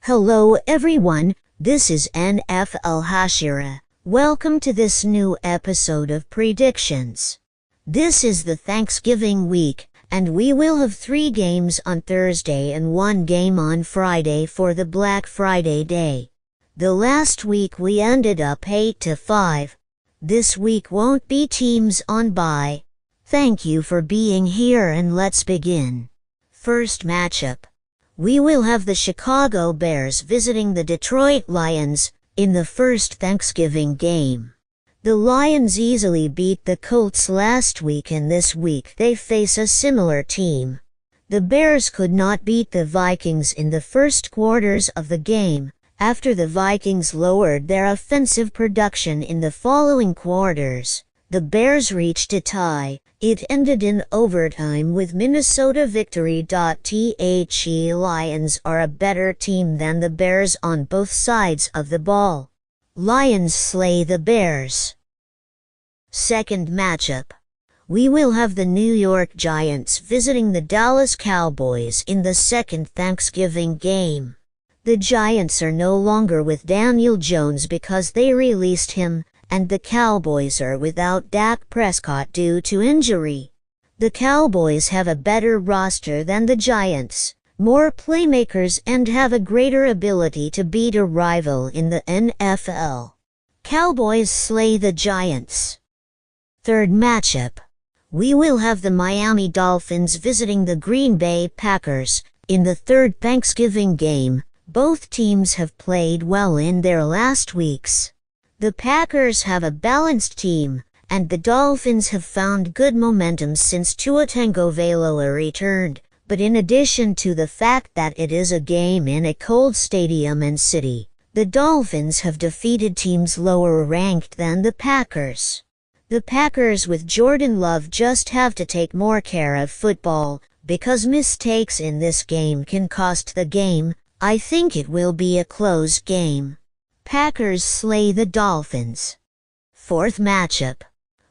Hello everyone, this is NFL Hashira. Welcome to this new episode of Predictions. This is the Thanksgiving week, and we will have 3 games on Thursday and 1 game on Friday for the Black Friday day. The last week we ended up 8-5. This week won't be teams on bye. Thank you for being here and let's begin. First matchup. We will have the Chicago Bears visiting the Detroit Lions in the first Thanksgiving game. The Lions easily beat the Colts last week, and this week they face a similar team. The Bears could not beat the Vikings in the first quarters of the game, after the Vikings lowered their offensive production in the following quarters. The Bears reached a tie. It ended in overtime with Minnesota victory. The Lions are a better team than the Bears on both sides of the ball. Lions slay the Bears. Second matchup. We will have the New York Giants visiting the Dallas Cowboys in the second Thanksgiving game. The Giants are no longer with Daniel Jones because they released him, and the Cowboys are without Dak Prescott due to injury. The Cowboys have a better roster than the Giants, more playmakers, and have a greater ability to beat a rival in the NFL. Cowboys slay the Giants. Third matchup. We will have the Miami Dolphins visiting the Green Bay Packers in the third Thanksgiving game. Both teams have played well in their last weeks. The Packers have a balanced team, and the Dolphins have found good momentum since Tua Tagovailoa returned, but in addition to the fact that it is a game in a cold stadium and city, the Dolphins have defeated teams lower ranked than the Packers. The Packers with Jordan Love just have to take more care of football, because mistakes in this game can cost the game. I think it will be a close game. Packers slay the Dolphins. Fourth matchup.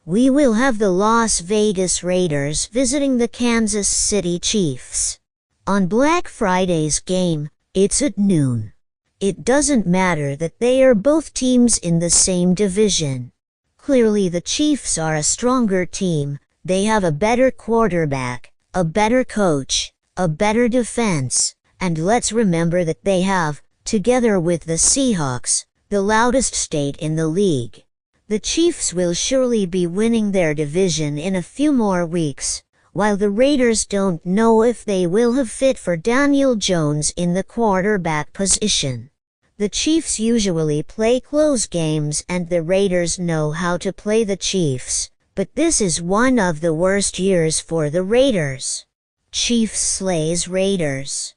We will have the Las Vegas Raiders visiting the Kansas City Chiefs. On Black Friday's game, it's at noon. It doesn't matter that they are both teams in the same division. Clearly the Chiefs are a stronger team. They have a better quarterback, a better coach, a better defense, and let's remember that they have, together with the Seahawks, the loudest state in the league. The Chiefs will surely be winning their division in a few more weeks, while the Raiders don't know if they will have fit for Daniel Jones in the quarterback position. The Chiefs usually play close games and the Raiders know how to play the Chiefs, but this is one of the worst years for the Raiders. Chiefs slays Raiders.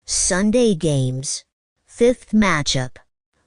Sunday games. Fifth matchup.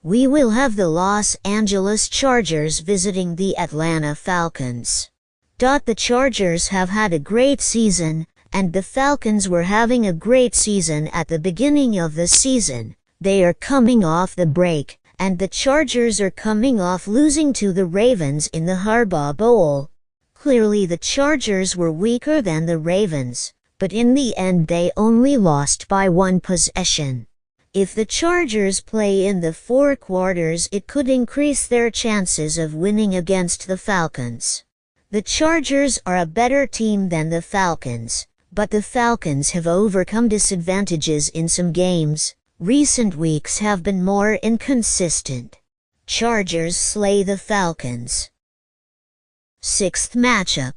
We will have the Los Angeles Chargers visiting the Atlanta Falcons. The Chargers have had a great season, and the Falcons were having a great season at the beginning of the season. They are coming off the break, and the Chargers are coming off losing to the Ravens in the Harbaugh Bowl. Clearly the Chargers were weaker than the Ravens, but in the end they only lost by 1 possession. If the Chargers play in the 4 quarters, it could increase their chances of winning against the Falcons. The Chargers are a better team than the Falcons, but the Falcons have overcome disadvantages in some games. Recent weeks have been more inconsistent. Chargers slay the Falcons. Sixth matchup.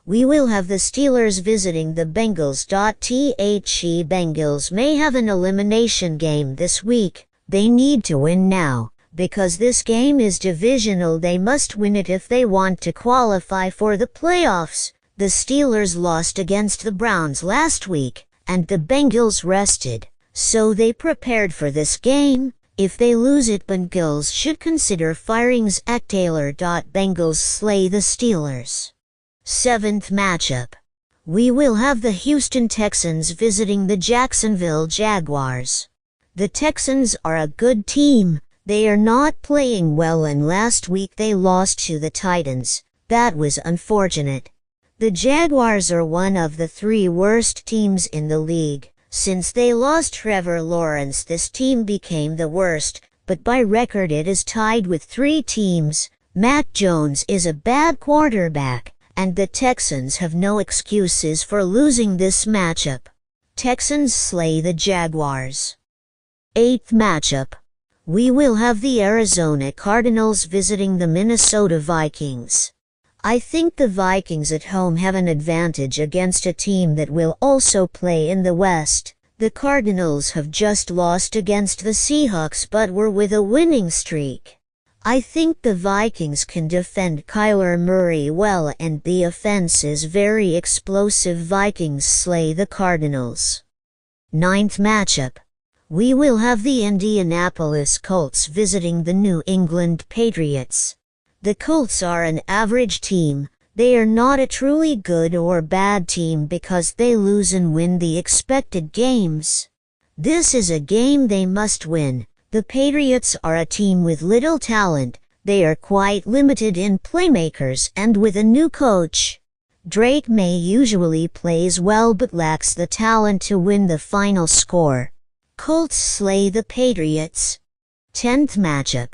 We will have the Steelers visiting the Bengals. The Bengals may have an elimination game this week. They need to win now, because this game is divisional. They must win it if they want to qualify for the playoffs. The Steelers lost against the Browns last week, and the Bengals rested, so they prepared for this game. If they lose it, Bengals should consider firing Zac Taylor. Bengals slay the Steelers. Seventh matchup. We will have the Houston Texans visiting the Jacksonville Jaguars. The Texans are a good team. They are not playing well, and last week they lost to the Titans. That was unfortunate. The Jaguars are one of the 3 worst teams in the league, Since they lost Trevor Lawrence, this team became the worst, but by record it is tied with 3 teams. Mac Jones is a bad quarterback, and the Texans have no excuses for losing this matchup. Texans slay the Jaguars. 8th matchup. We will have the Arizona Cardinals visiting the Minnesota Vikings. I think the Vikings at home have an advantage against a team that will also play in the West. The Cardinals have just lost against the Seahawks but were with a winning streak. I think the Vikings can defend Kyler Murray well and the offense is very explosive. Vikings slay the Cardinals. 9th matchup. We will have the Indianapolis Colts visiting the New England Patriots. The Colts are an average team. They are not a truly good or bad team because they lose and win the expected games. This is a game they must win. The Patriots are a team with little talent. They are quite limited in playmakers and with a new coach. Drake May usually plays well but lacks the talent to win the final score. Colts slay the Patriots. 10th matchup.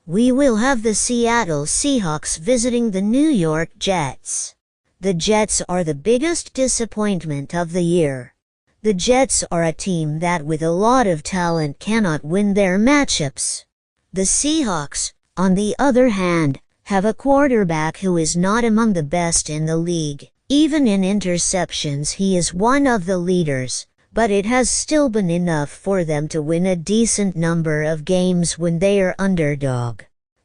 We will have the Seattle Seahawks visiting the New York Jets. The Jets are the biggest disappointment of the year. The Jets are a team that with a lot of talent cannot win their matchups. The Seahawks, on the other hand, have a quarterback who is not among the best in the league. Even in interceptions he is one of the leaders, but it has still been enough for them to win a decent number of games when they are underdog.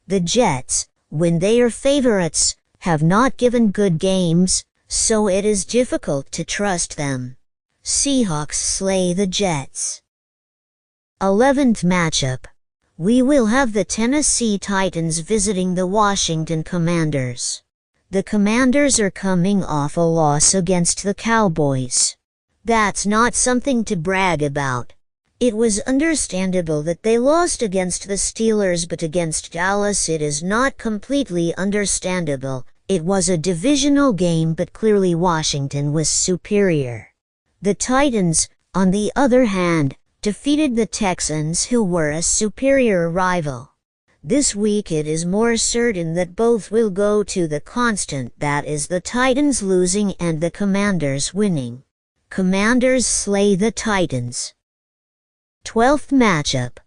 The Jets, when they are favorites, have not given good games, so it is difficult to trust them. Seahawks slay the Jets. 11th matchup. We will have the Tennessee Titans visiting the Washington Commanders. The Commanders are coming off a loss against the Cowboys. That's not something to brag about. It was understandable that they lost against the Steelers, but against Dallas it is not completely understandable. It was a divisional game, but clearly Washington was superior. The Titans, on the other hand, defeated the Texans, who were a superior rival. This week it is more certain that both will go to the constant, that is the Titans losing and the Commanders winning. Commanders slay the Titans. 12th matchup.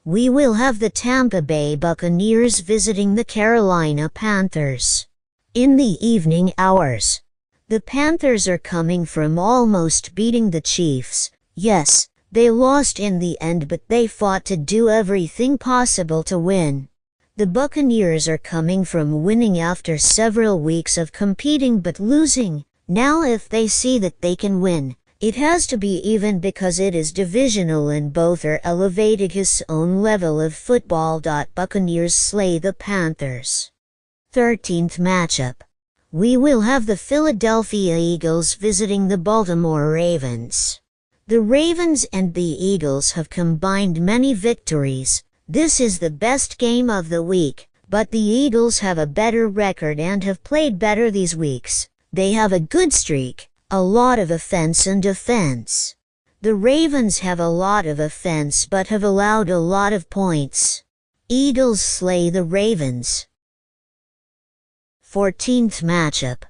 We will have the Tampa Bay Buccaneers visiting the Carolina Panthers. In the evening hours. The Panthers are coming from almost beating the Chiefs. Yes, they lost in the end, but they fought to do everything possible to win. The Buccaneers are coming from winning after several weeks of competing but losing. Now if they see that they can win, it has to be even because it is divisional and both are elevating his own level of football. Buccaneers slay the Panthers. 13th matchup. We will have the Philadelphia Eagles visiting the Baltimore Ravens. The Ravens and the Eagles have combined many victories. This is the best game of the week, but the Eagles have a better record and have played better these weeks. They have a good streak, a lot of offense and defense. The Ravens have a lot of offense but have allowed a lot of points. Eagles slay the Ravens. 14th matchup.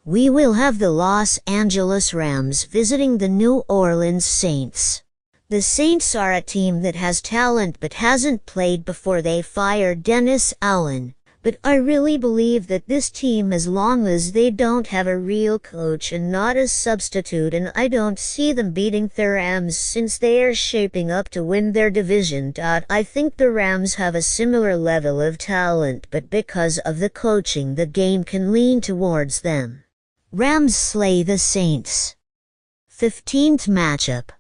We will have the Los Angeles Rams visiting the New Orleans Saints. The Saints are a team that has talent but hasn't played before they fired Dennis Allen. But I really believe that this team, as long as they don't have a real coach and not a substitute, and I don't see them beating the Rams since they are shaping up to win their division. I think the Rams have a similar level of talent, but because of the coaching the game can lean towards them. Rams slay the Saints. 15th matchup.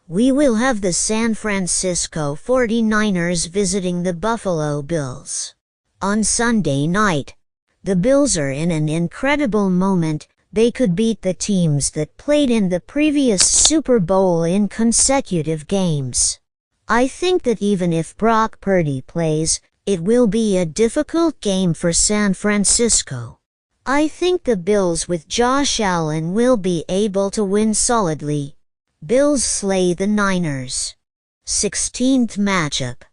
We will have the San Francisco 49ers visiting the Buffalo Bills. On Sunday night, the Bills are in an incredible moment. They could beat the teams that played in the previous Super Bowl in consecutive games. I think that even if Brock Purdy plays, it will be a difficult game for San Francisco. I think the Bills with Josh Allen will be able to win solidly. Bills slay the Niners. 16th matchup.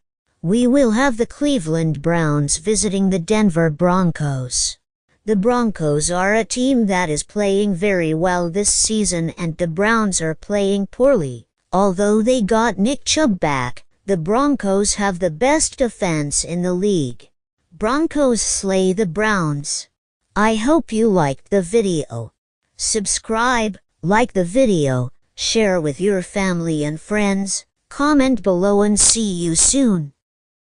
We will have the Cleveland Browns visiting the Denver Broncos. The Broncos are a team that is playing very well this season, and the Browns are playing poorly. Although they got Nick Chubb back, the Broncos have the best defense in the league. Broncos slay the Browns. I hope you liked the video. Subscribe, like the video, share with your family and friends, comment below, and see you soon.